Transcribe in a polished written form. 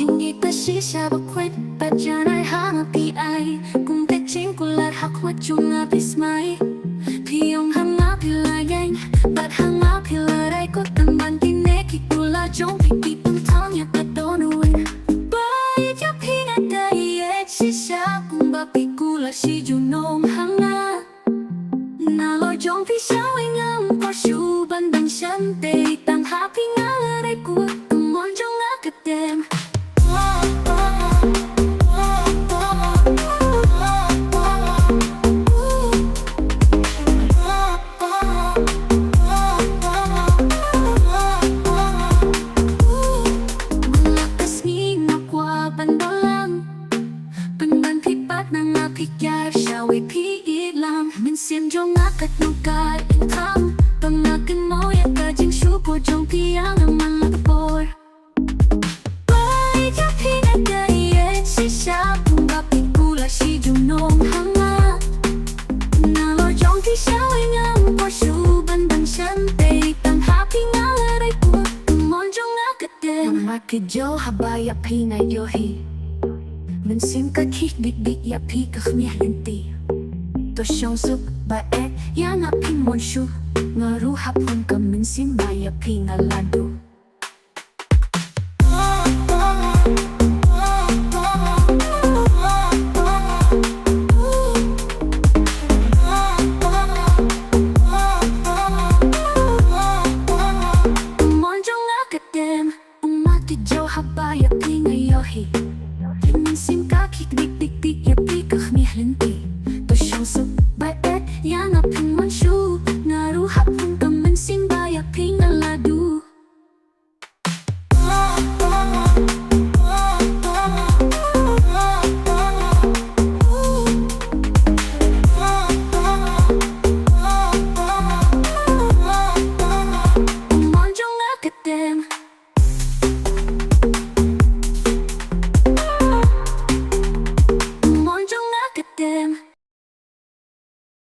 Jingi ta shisha ba kwet pa janai hanga pi ai Kung te ching kulat hakwa chunga pismai Piyong hanga pila yang Bat hanga pila rai ko tamban kineki kula jong pipi pang tang ya ta donuin Bai ya pinga ta iet shisha Kung ba pi kula si junong hanga Nalo jong pi shawing ang kwa shu bandang shante Tang happy nga rai ko kumon jong akadem Mình xiêm cho ngã cách nụ cài in thăm Tầm ngã kinh mô ya cả chính chú của trong khi áng ở mang lạc bồi Bai ya pina da iet shisha Kung ba piku la si junong hanga Na lo trong khi sao anh ang qua shu ban ban shan tây Tang happy nga la rai của Tung mon trong ngã cách đêm Mà kì dô haba ya pina yohi Mình xiêm cách hít big big ya pi kakh miah linti To siyang suk ba ya nga pin mon shu Nga ruhap hon ka min sim ba ya pi nga ladu